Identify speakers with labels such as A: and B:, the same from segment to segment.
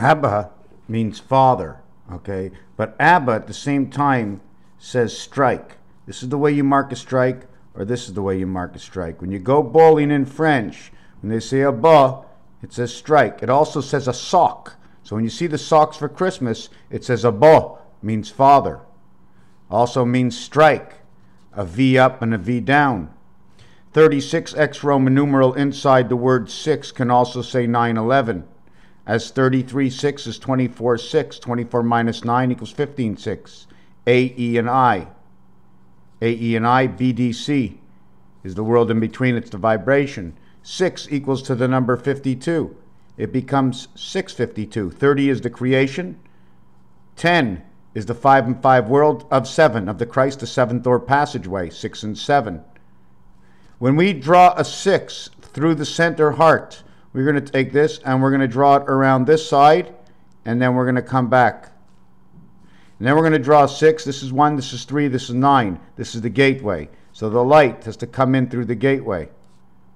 A: Abba means father, okay? But Abba at the same time says strike. This is the way you mark a strike, or this is the way you mark a strike. When you go bowling in French, when they say Abba, it says strike. It also says a sock. So when you see the socks for Christmas, it says Abba, means father. Also means strike, a V up and a V down. 36X Roman numeral inside the word 6 can also say 911. As 33.6 is 24.6. 24 minus 9 equals 15.6. A, E, and I. A, E, and I, BDC is the world in between. It's the vibration. 6 equals to the number 52. It becomes 652. 30 is the creation. 10 is the 5 and 5 world of 7 of the Christ, the seventh door passageway, 6 and 7. When we draw a 6 through the center heart, we're going to take this and we're going to draw it around this side, and then we're going to come back. And then we're going to draw a 6. This is 1, this is 3, this is 9. This is the gateway. So the light has to come in through the gateway.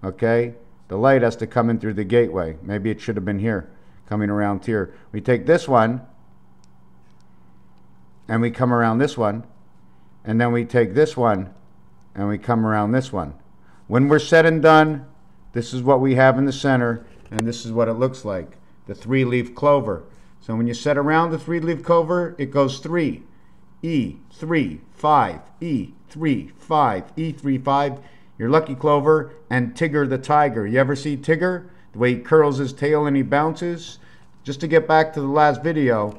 A: Okay? The light has to come in through the gateway. Maybe it should have been here, coming around here. We take this one, and we come around this one, and then we take this one, and we come around this one. When we're said and done, this is what we have in the center, and this is what it looks like, the 3-leaf clover. So when you set around the 3-leaf clover, it goes 3, E, 3, 5, E, 3, 5, E, 3, 5. Your lucky clover, and Tigger the tiger. You ever see Tigger? The way he curls his tail and he bounces? Just to get back to the last video,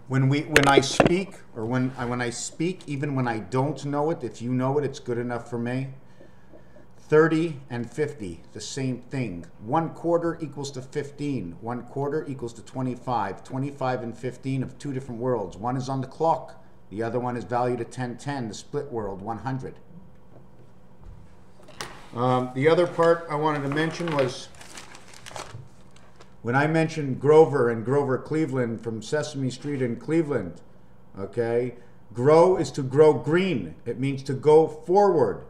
A: when I speak, or when I speak, even when I don't know it, if you know it, it's good enough for me. 30 and 50, the same thing. 1/4 equals to 15. 1/4 equals to 25. 25 and 15 of two different worlds. One is on the clock. The other one is valued at 1010, the split world, 100. The other part I wanted to mention was when I mentioned Grover and Grover Cleveland from Sesame Street in Cleveland, okay? Grow is to grow green. It means to go forward,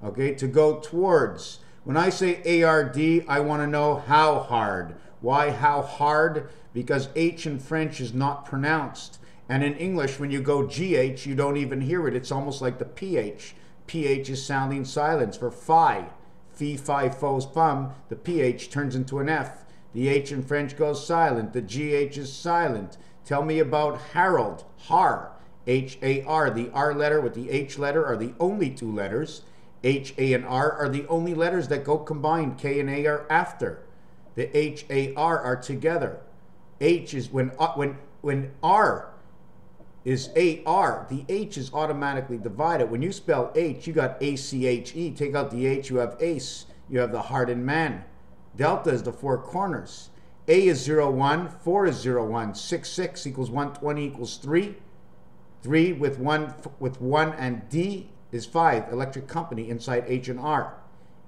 A: okay? To go towards. When I say ARD, I want to know how hard. Why how hard? Because H in French is not pronounced. And in English, when you go GH, you don't even hear it. It's almost like the PH. PH is sounding silence for phi. Fee, fi, fo's, fum. The PH turns into an F. The H in French goes silent. The GH is silent. Tell me about Harold. Har. H-A-R. The R letter with the H letter are the only two letters. H, A, and R are the only letters that go combined. K and A are after. The H, A, R are together. H is when R is A-R, the H is automatically divided. When you spell H, you got A-C-H-E. Take out the H, you have ace. You have the hardened man. Delta is the 4 corners. A is 0, 1. 4 is 0, 1. 6, 6 equals 120 equals 3. 3 with 1 and D is 5. Electric company inside H and R.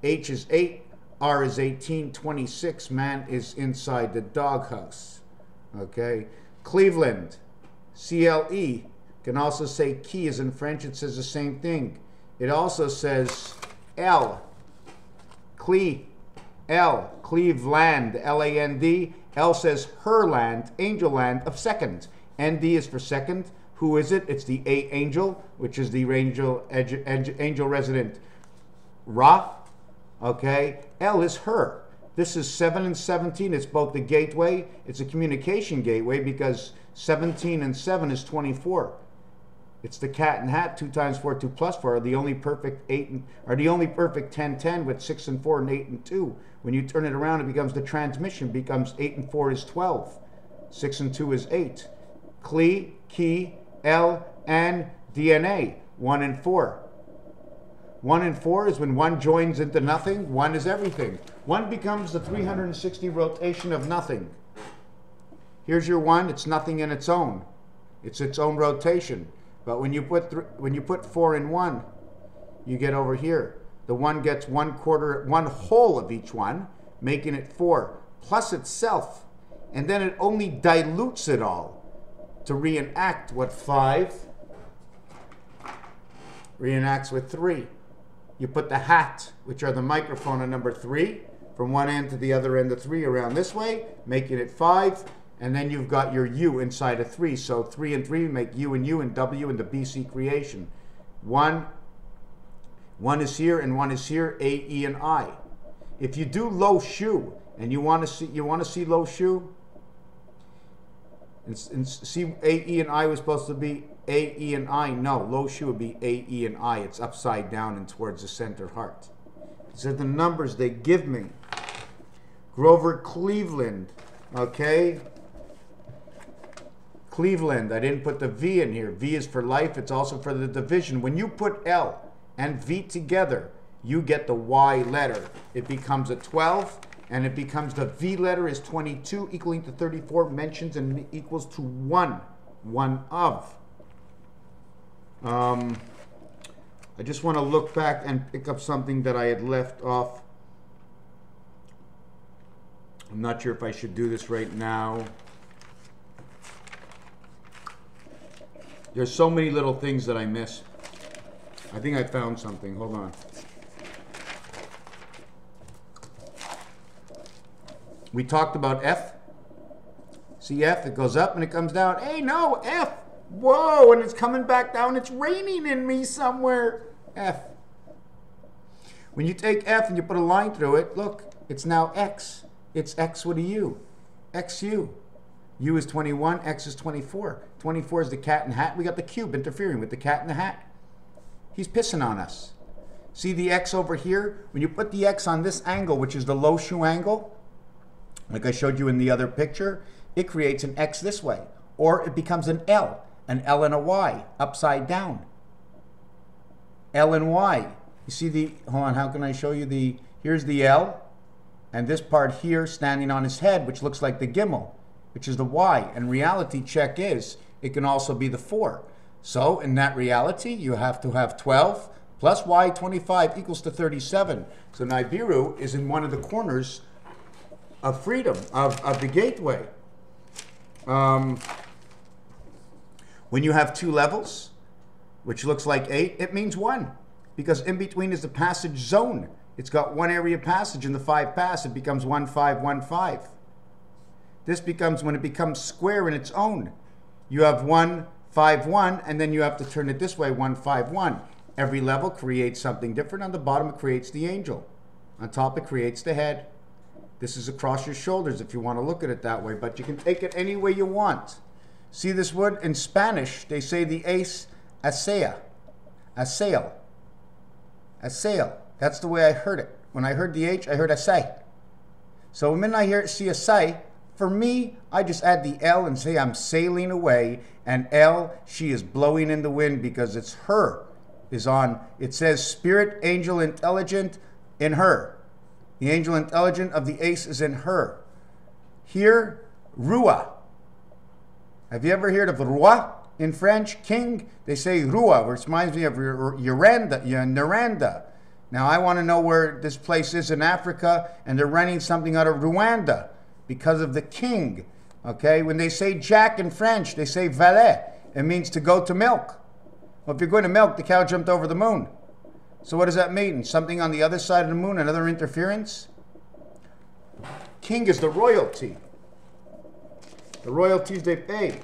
A: H is 8. R is 18. 26. Man is inside the doghouse. Okay. Cleveland. C-L-E, can also say key, as in French, it says the same thing. It also says L, L, Cleveland, L-A-N-D. L says her land, angel land of second. N-D is for second. Who is it? It's the A angel, which is the angel resident Ra. Okay, L is her. This is 7 and 17. It's both the gateway. It's a communication gateway because 17 and 7 is 24. It's the cat and hat. 2 times 4, 2 plus 4 are the only perfect 10, 10 with 6 and 4 and 8 and 2. When you turn it around, it becomes the transmission. Becomes 8 and 4 is 12. 6 and 2 is 8. Cle, key, L, and DNA. 1 and 4. 1 and 4 is when 1 joins into nothing. 1 is everything. 1 becomes the 360 rotation of nothing. Here's your 1. It's nothing in its own. It's its own rotation. But when you put 4 in 1, you get over here. The 1 gets 1/4, 1 whole of each one, making it 4 plus itself, and then it only dilutes it all to reenact what 5 reenacts with 3. You put the hat, which are the microphone, on number 3. from one end to the other end of 3 around this way, making it 5. And then you've got your U inside of 3. So 3 and 3 make U and W in the BC creation. One is here and 1 is here, A, E, and I. If you do low shu and you want to see low shu, and see A, E, and I was supposed to be A, E, and I. No, low shu would be A, E, and I. It's upside down and towards the center heart. These are the numbers they give me. Grover Cleveland, okay? Cleveland, I didn't put the V in here. V is for life, it's also for the division. When you put L and V together, you get the Y letter. It becomes a 12, and it becomes the V letter is 22, equaling to 34 mentions and equals to 1. 1 of. I just want to look back and pick up something that I had left off. I'm not sure if I should do this right now. There's so many little things that I miss. I think I found something. Hold on. We talked about F. See F? It goes up and it comes down. Hey, no, F. Whoa, and it's coming back down. It's raining in me somewhere. F. When you take F and you put a line through it, look, it's now X. It's X with a U. XU. U is 21, X is 24. 24 is the cat in the hat. We got the cube interfering with the cat in the hat. He's pissing on us. See the X over here? When you put the X on this angle, which is the low shu angle, like I showed you in the other picture, it creates an X this way. Or it becomes an L and a Y, upside down. L and Y. You see the, hold on, how can I show you the, here's the L, and this part here standing on his head, which looks like the Gimel, which is the Y. And reality check is, it can also be the 4. So in that reality, you have to have 12 plus Y 25 equals to 37. So Nibiru is in one of the corners of freedom, of the gateway. When you have 2 levels, which looks like 8, it means 1. Because in between is the passage zone. It's got 1 area passage in the 5 pass. It becomes 1, 5, 1, 5. This becomes, when it becomes square in its own, you have 1, 5, 1, and then you have to turn it this way, 1, 5, 1. Every level creates something different. On the bottom, it creates the angel. On top, it creates the head. This is across your shoulders if you want to look at it that way, but you can take it any way you want. See this word? In Spanish, they say the ace, asea. Asail. Asail. That's the way I heard it. When I heard the H, I heard asay. So when I hear see asay, for me, I just add the L and say I'm sailing away, and L, she is blowing in the wind because it's her is on. It says spirit, angel, intelligent in her. The angel intelligent of the ace is in her. Here, Rua. Have you ever heard of Roi in French? King, they say Rua, which reminds me of Naranda. Now, I want to know where this place is in Africa, and they're renting something out of Rwanda because of the king. Okay, when they say Jack in French, they say valet. It means to go to milk. Well, if you're going to milk, the cow jumped over the moon. So what does that mean? Something on the other side of the moon, another interference? King is the royalty. The royalties they pay.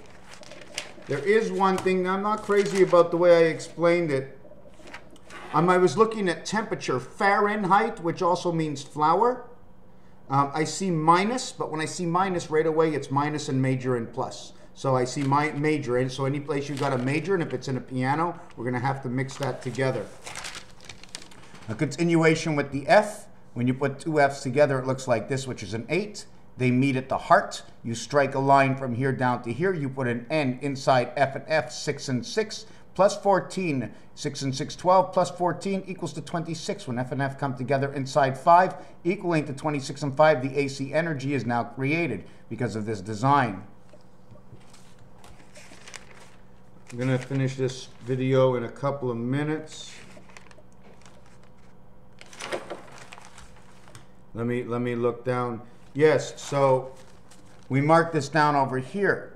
A: There is one thing, I'm not crazy about the way I explained it. I was looking at temperature, Fahrenheit, which also means flower. I see minus, but when I see minus right away, it's minus and major and plus. So I see my major, and so any place you've got a major, and if it's in a piano, we're going to have to mix that together. A continuation with the F. When you put 2 F's together, it looks like this, which is an 8. They meet at the heart. You strike a line from here down to here. You put an N inside F and F, 6 and 6, plus 14. 6 and 6, 12, plus 14 equals to 26. When F and F come together inside 5, equaling to 26 and 5, the AC energy is now created because of this design. I'm going to finish this video in a couple of minutes. Let me look down. Yes, so we mark this down over here.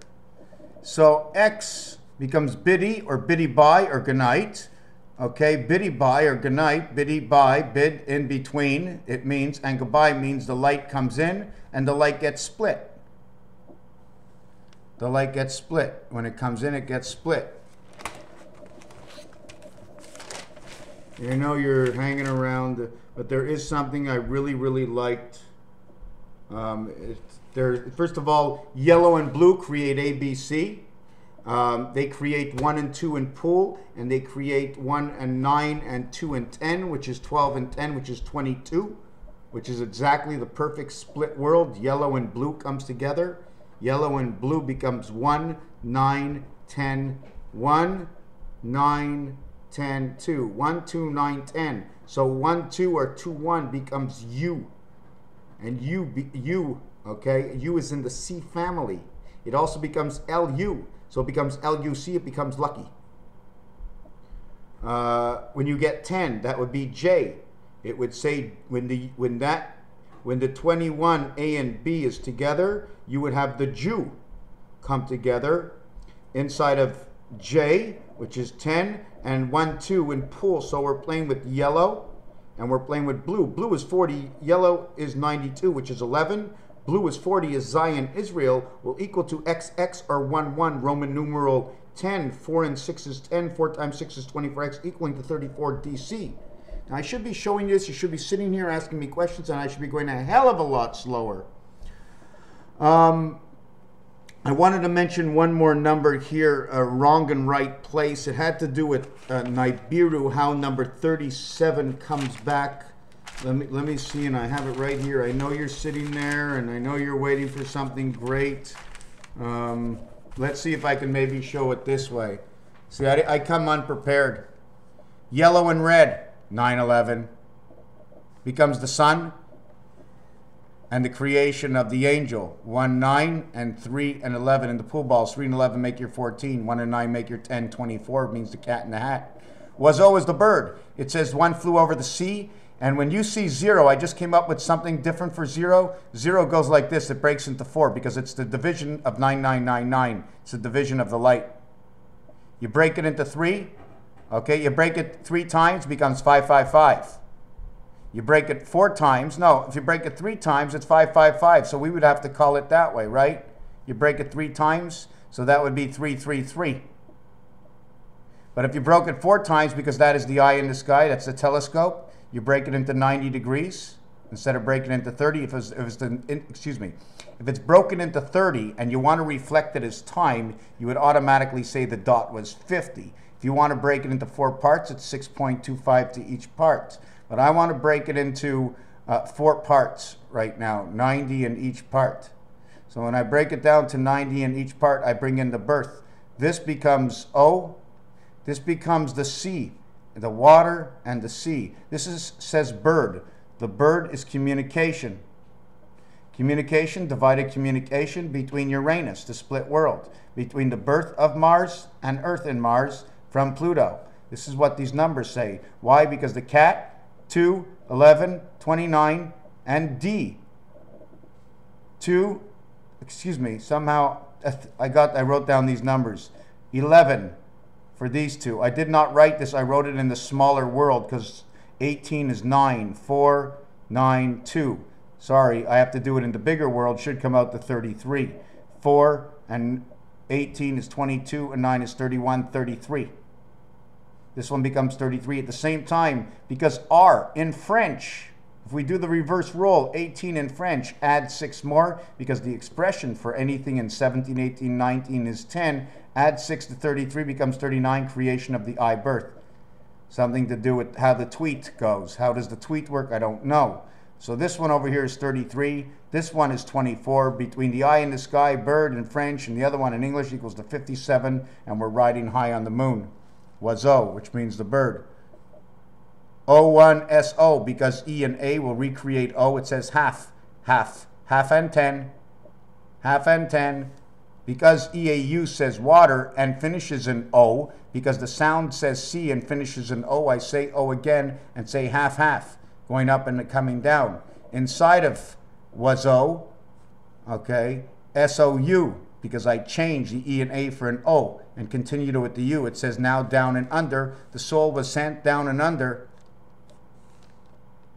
A: So X becomes biddy or biddy bye or good night. Okay, biddy bye or good night, biddy bye, bid in between, it means, and goodbye means the light comes in and the light gets split. The light gets split. When it comes in, it gets split. You know you're hanging around, but there is something I really, really liked. First of all, yellow and blue create ABC. They create 1 and 2 in pool, and they create 1 and 9 and 2 and 10, which is 12 and 10, which is 22, which is exactly the perfect split world. Yellow and blue comes together. Yellow and blue becomes 1, 9, 10, 1, 9, 10, 2. 1, 2, 9, 10. So 1, 2 or 2, 1 becomes U. And U, okay, U is in the C family. It also becomes LU. So it becomes LUC, it becomes lucky. When you get 10, that would be J. It would say when the 21 A and B is together, you would have the Jew come together inside of J, which is 10, and 1, 2 in pool. So we're playing with yellow and we're playing with blue. Blue is 40, yellow is 92, which is 11. Blue is 40 is Zion, Israel, will equal to XX or 1, 1, Roman numeral 10. 4 and 6 is 10. 4 times 6 is 24x, equaling to 34 DC. Now, I should be showing you this. You should be sitting here asking me questions, and I should be going a hell of a lot slower. I wanted to mention one more number here, wrong and right place. It had to do with Nibiru, how number 37 comes back. Let me see, and I have it right here. I know you're sitting there, and I know you're waiting for something great. Let's see if I can maybe show it this way. See, I come unprepared. Yellow and red, 9/11, becomes the sun and the creation of the angel. 1, 9, and 3 and 11 in the pool balls. 3 and 11 make your 14. 1 and 9 make your 10. 24 means the cat in the hat. Was always the bird. It says 1 flew over the sea. And when you see 0, I just came up with something different for 0. 0 goes like this. It breaks into 4 because it's the division of 9999. It's the division of the light. You break it into 3. Okay, you break it 3 times, becomes 555. You break it 4 times. No, if you break it 3 times, it's 555. So we would have to call it that way, right? You break it 3 times, so that would be 333. But if you broke it 4 times, because that is the eye in the sky, that's the telescope, you break it into 90 degrees instead of breaking it into 30. If it's broken into 30 and you want to reflect it as time, you would automatically say the dot was 50. If you want to break it into 4 parts, it's 6.25 to each part. But I want to break it into 4 parts right now, 90 in each part. So when I break it down to 90 in each part, I bring in the birth. This becomes O. This becomes the C, the water and the sea. This says bird. The bird is communication. Communication, divided communication between Uranus, the split world, between the birth of Mars and Earth and Mars from Pluto. This is what these numbers say. Why? Because the cat, 2, 11, 29, and D. 2, somehow I wrote down these numbers. 11 for these two. I did not write this. I wrote it in the smaller world because 18 is 9, 4, 9, 2. Sorry, I have to do it in the bigger world. Should come out to 33. 4 and 18 is 22, and 9 is 31, 33. This one becomes 33 at the same time because R in French, if we do the reverse roll, 18 in French, add 6 more because the expression for anything in 17, 18, 19 is 10. Add 6 to 33 becomes 39, creation of the I birth. Something to do with how the tweet goes. How does the tweet work? I don't know. So this one over here is 33. This one is 24. Between the eye in the sky, bird in French, and the other one in English equals to 57, and we're riding high on the moon. Was O, which means the bird. O1SO, because E and A will recreate O. It says half, half, half and 10, half and 10. Because EAU says water and finishes in O, because the sound says C and finishes in O, I say O again and say half, half, going up and coming down. Inside of was O, okay, SOU, because I changed the E and A for an O and continued it with the U. It says now down and under. The soul was sent down and under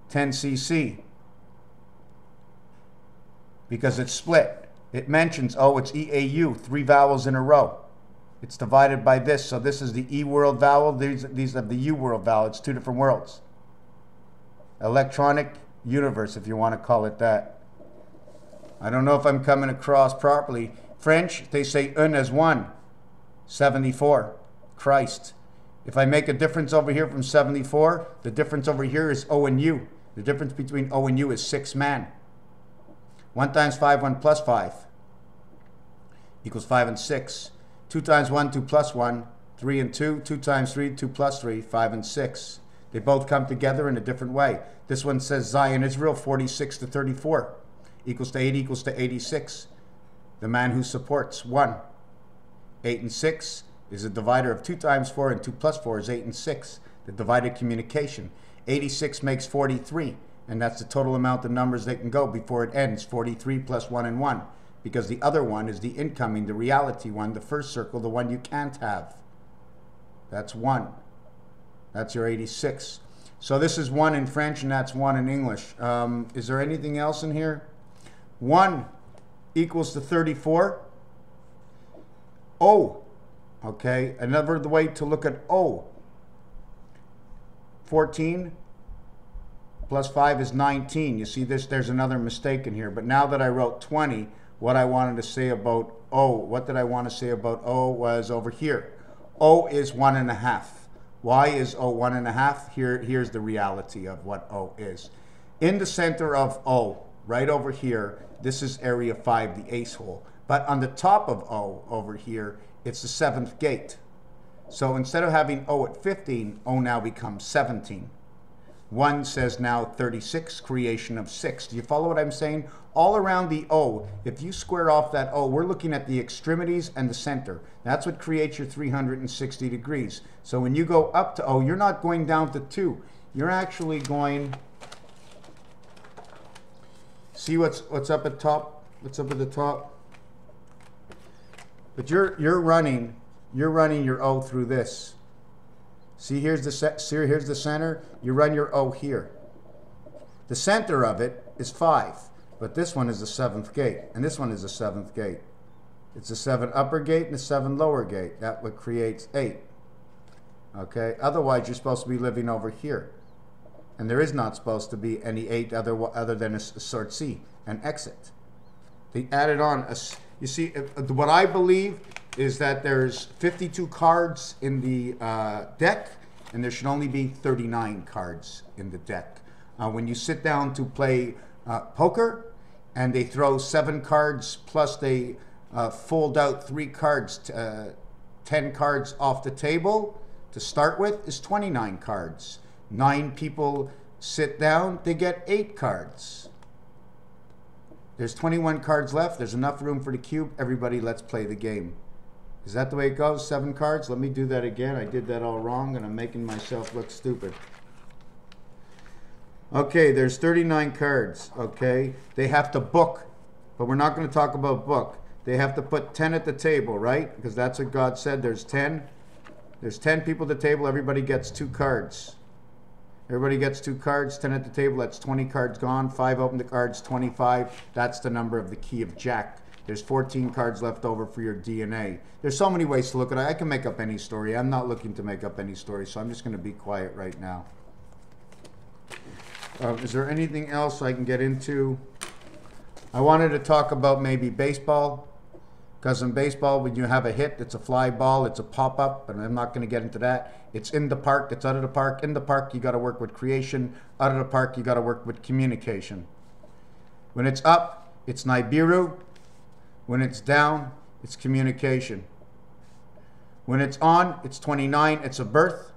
A: 10 cc because it's split. It mentions, oh, it's EAU, 3 vowels in a row. It's divided by this. So this is the E world vowel. These are the U world vowel. It's 2 different worlds. Electronic universe, if you want to call it that. I don't know if I'm coming across properly. French, they say un as 1. 74. Christ. If I make a difference over here from 74, the difference over here is O and U. The difference between O and U is 6 man. 1 times 5, 1 plus 5 equals 5 and 6. 2 times 1, 2 plus 1, 3 and 2. 2 times 3, 2 plus 3, 5 and 6. They both come together in a different way. This one says Zion, Israel, 46 to 34. Equals to 8 equals to 86. The man who supports 1. 8 and 6 is a divider of 2 times 4, and 2 plus 4 is 8 and 6. The divided communication. 86 makes 43, and that's the total amount of numbers they can go before it ends. 43 plus 1 and 1. Because the other one is the incoming, the reality one, the first circle, the one you can't have. That's 1. That's your 86. So this is 1 in French, and that's 1 in English. Is there anything else in here? 1 equals to 34. O. Okay, another way to look at O. 14 plus 5 is 19. You see this? There's another mistake in here. But now that I wrote 20, what I wanted to say about O, what did I want to say about O was over here. O is 1.5. Why is O 1.5? Here's the reality of what O is. In the center of O, right over here, this is area 5, the ace hole. But on the top of O over here, it's the 7th gate. So instead of having O at 15, O now becomes 17. 1 says now 36, creation of 6. Do you follow what I'm saying? All around the O, if you square off that O, we're looking at the extremities and the center. That's what creates your 360 degrees. So when you go up to O, you're not going down to 2. You're actually going... See what's up at top? What's up at the top? But you're running your O through this. See, here's the center. You run your O here. The center of it is 5, but this one is the 7th gate, and this one is the 7th gate. It's the 7 upper gate and the 7 lower gate. That what creates 8. Okay. Otherwise, you're supposed to be living over here, and there is not supposed to be any 8 other than a sort C, an exit. They added on a. You see, what I believe is that there's 52 cards in the deck, and there should only be 39 cards in the deck. When you sit down to play poker, and they throw 7 cards, plus they fold out 3 cards, 10 cards off the table to start with, is 29 cards. 9 people sit down, they get 8 cards. There's 21 cards left. There's enough room for the cube. Everybody, let's play the game. Is that the way it goes? 7 cards? Let me do that again. I did that all wrong, and I'm making myself look stupid. Okay, there's 39 cards, okay? They have to book, but we're not going to talk about book. They have to put 10 at the table, right? Because that's what God said. There's 10. There's 10 people at the table. Everybody gets 2 cards. Everybody gets 2 cards, 10 at the table, that's 20 cards gone, 5 open the cards, 25. That's the number of the key of Jack. There's 14 cards left over for your DNA. There's so many ways to look at it. I can make up any story. I'm not looking to make up any story, so I'm just going to be quiet right now. Is there anything else I can get into? I wanted to talk about maybe baseball. Because in baseball, when you have a hit, it's a fly ball, it's a pop-up, but I'm not going to get into that. It's in the park, it's out of the park. In the park, you got to work with creation. Out of the park, you got to work with communication. When it's up, it's Nibiru. When it's down, it's communication. When it's on, it's 29, it's a birth.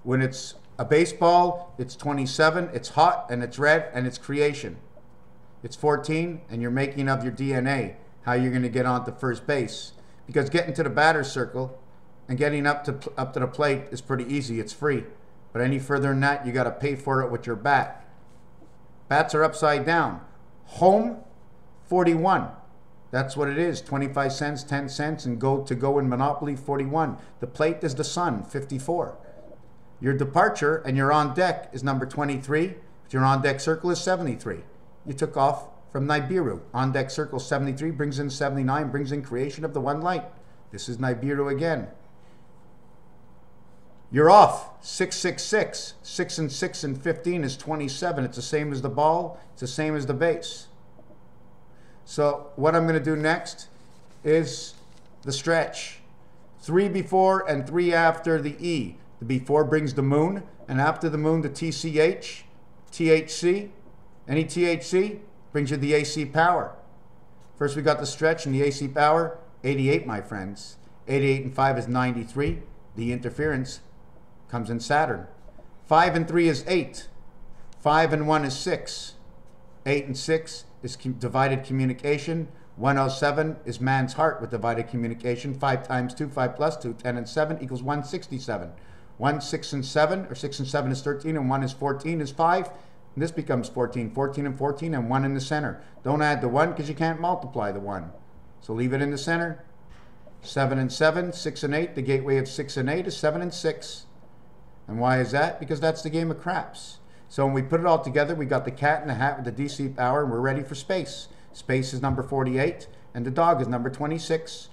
A: When it's a baseball, it's 27, it's hot, and it's red, and it's creation. It's 14, and you're making of your DNA. How you're going to get onto first base. Because getting to the batter's circle and getting up to the plate is pretty easy. It's free. But any further than that, you got to pay for it with your bat. Bats are upside down. Home, 41. That's what it is. 25 cents, 10 cents, and go in Monopoly, 41. The plate is the sun, 54. Your departure and your on deck is number 23. Your on deck circle is 73. You took off from Nibiru. On deck circle 73 brings in 79, brings in creation of the one light. This is Nibiru again. You're off. 666. 6 and 6 and 15 is 27. It's the same as the ball. It's the same as the base. So what I'm going to do next is the stretch. 3 before and 3 after the E. The before brings the moon, and after the moon the TCH, THC. Any THC brings you the AC power. First we got the stretch and the AC power, 88, my friends. 88 and 5 is 93. The interference comes in Saturn. 5 and 3 is 8. 5 and 1 is 6. 8 and 6 is divided communication. 107 is man's heart with divided communication. 5 times 2, 5 plus 2, 10 and 7 equals 167. 1, 6 and 7, or 6 and 7 is 13, and 1 is 14 is 5. And this becomes 14. 14 and 14, and 1 in the center. Don't add the 1 because you can't multiply the 1. So leave it in the center. 7 and 7, 6 and 8. The gateway of 6 and 8 is 7 and 6. And why is that? Because that's the game of craps. So when we put it all together, we got the cat in the hat with the DC power, and we're ready for space. Space is number 48, and the dog is number 26.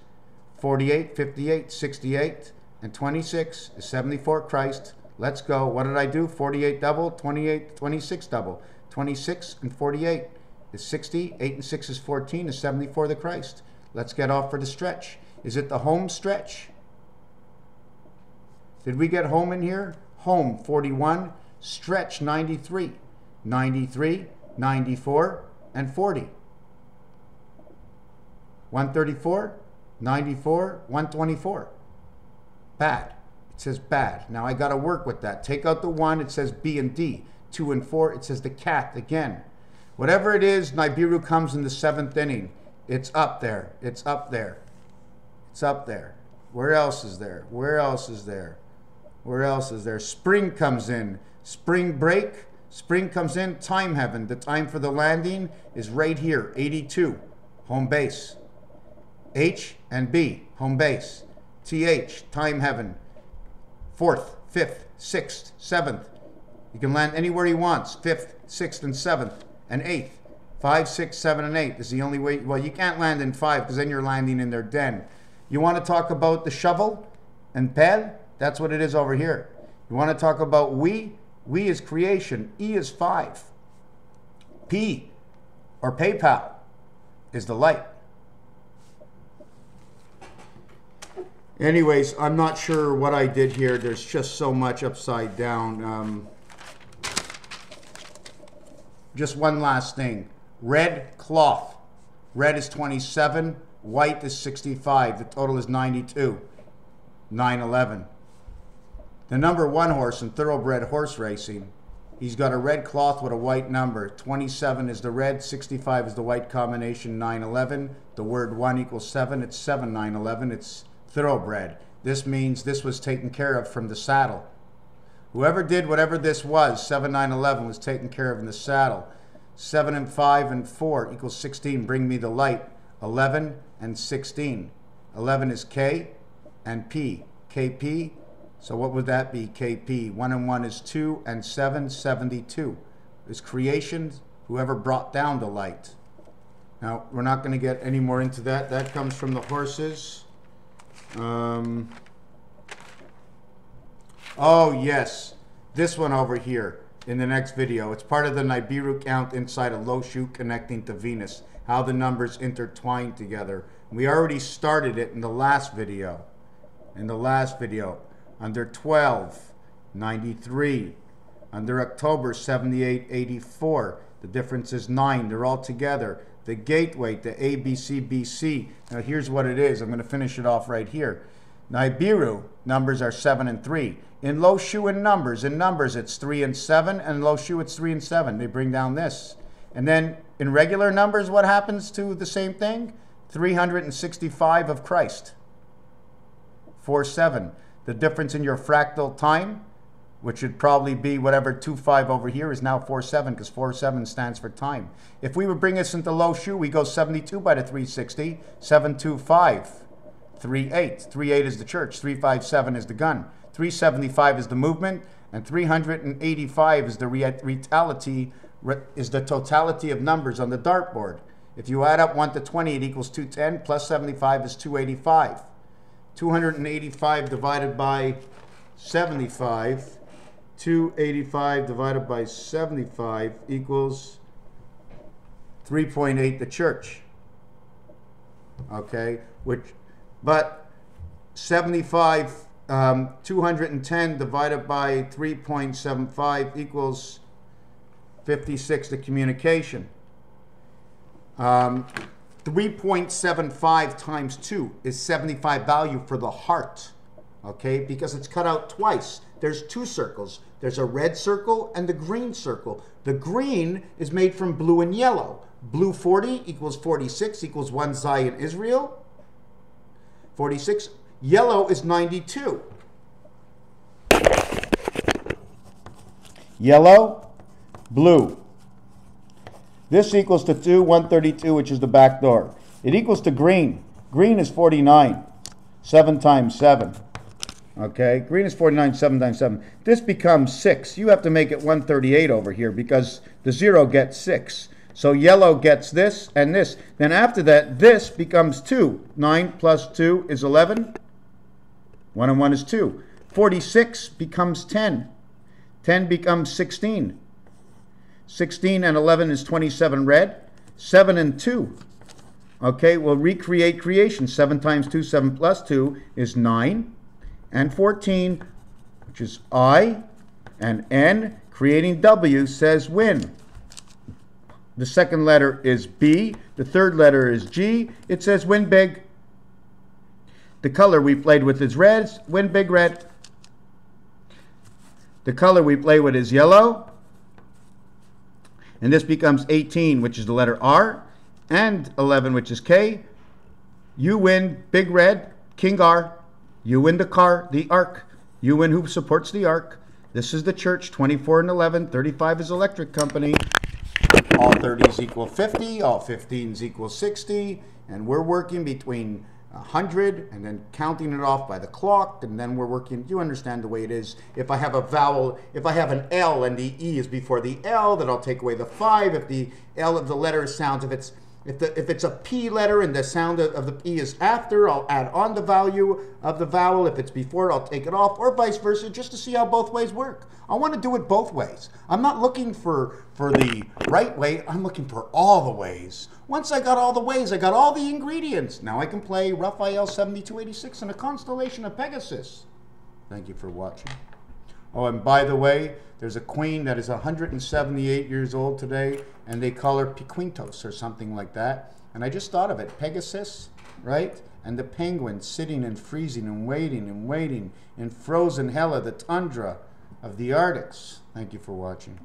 A: 48, 58, 68, and 26 is 74 Christ. Let's go. What did I do? 48 double, 28, 26 double. 26 and 48 is 60. 8 and 6 is 14, is 74 the Christ. Let's get off for the stretch. Is it the home stretch? Did we get home in here? Home 41, stretch 93. 93, 94, and 40. 134, 94, 124. Bad. It says bad. Now I got to work with that. Take out the 1, it says B and D. 2 and 4, it says the cat again. Whatever it is, Nibiru comes in the 7th inning. It's up there. It's up there. It's up there. Where else is there? Where else is there? Where else is there? Spring comes in. Spring break. Spring comes in. Time heaven. The time for the landing is right here. 82. Home base. H and B. Home base. TH. Time heaven. 4th, 5th, 6th, 7th. You can land anywhere he wants. 5th, 6th, and 7th, and 8th. 5, 6, 7, and 8 is the only way. Well, you can't land in 5 because then you're landing in their den. You want to talk about the shovel and pelle? That's what it is over here. You want to talk about we? We is creation. E is 5. P, or PayPal, is the light. Anyways, I'm not sure what I did here. There's just so much upside down. Just one last thing. Red cloth. Red is 27. White is 65. The total is 92. 911. The number 1 horse in thoroughbred horse racing, he's got a red cloth with a white number. 27 is the red, 65 is the white combination, 911. The word 1 equals 7. It's 7911. It's thoroughbred. This means this was taken care of from the saddle. Whoever did whatever this was, 7911, was taken care of in the saddle. 7 and 5 and 4 equals 16. Bring me the light. 11 and 16. 11 is K and P. KP. So what would that be? KP. 1 and 1 is 2, and 7, 72. Is creation, whoever brought down the light. Now, we're not going to get any more into that. That comes from the horses. Oh, yes. This one over here in the next video. It's part of the Nibiru count inside a low shoe connecting to Venus. How the numbers intertwine together. We already started it in the last video. Under 12, 93. Under October, 78, 84. The difference is 9. They're all together. The gateway, the ABCBC. Now here's what it is. I'm going to finish it off right here. Nibiru numbers are 7 and 3. In low shoe in numbers it's 3 and 7. And in low shoe it's 3 and 7. They bring down this. And then in regular numbers, what happens to the same thing? 365 of Christ. 4, 7. The difference in your fractal time, which would probably be whatever 25 over here is now 47, because 47 stands for time. If we would bring this into low shoe, we go 72 by the 360, 725, 38. 38 is the church, 357 is the gun, 375 is the movement, and 385 is the totality of numbers on the dartboard. If you add up 1 to 20, it equals 210, plus 75 is 285. 285 divided by 75, 285 divided by 75 equals 3.8 the church. Okay, but 75, 210 divided by 3.75 equals 56 the communication. 3.75 times 2 is 75 value for the heart, okay, because it's cut out twice. There's two circles. There's a red circle and the green circle. The green is made from blue and yellow. Blue 40 equals 46 equals 1 Zion Israel. 46. Yellow is 92. Yellow, blue. This equals to 2, 132, which is the back door. It equals to green. Green is 49. 7 times 7. Okay, green is 49, 7 times 7. This becomes 6. You have to make it 138 over here because the 0 gets 6. So yellow gets this and this. Then after that, this becomes 2. 9 plus 2 is 11. 1 and 1 is 2. 46 becomes 10. 10 becomes 16. 16 and 11 is 27 red. 7 and 2. Okay, we'll recreate creation. 7 times 2, 7 plus 2 is 9. And 14, which is I, and N, creating W, says win. The second letter is B. The third letter is G. It says win big. The color we played with is red. Win big red. The color we play with is yellow. And this becomes 18, which is the letter R, and 11, which is K. You win big red, King R. You win the car, the ark. You win who supports the ark. This is the church, 24 and 11. 35 is electric company. All 30s equal 50. All 15s equal 60. And we're working between 100 and then counting it off by the clock. And then we're working, you understand the way it is. If I have a vowel, if I have an L and the E is before the L, then I'll take away the 5. If the L of the letter sounds, if it's a P letter and the sound of the P is after, I'll add on the value of the vowel. If it's before, I'll take it off, or vice versa, just to see how both ways work. I want to do it both ways. I'm not looking for the right way. I'm looking for all the ways. Once I got all the ways, I got all the ingredients. Now I can play Raphael 7286 in a constellation of Pegasus. Thank you for watching. Oh, and by the way, there's a queen that is 178 years old today, and they call her Piquintos or something like that. And I just thought of it, Pegasus, right? And the penguin sitting and freezing and waiting in frozen hella, the tundra of the Arctics. Thank you for watching.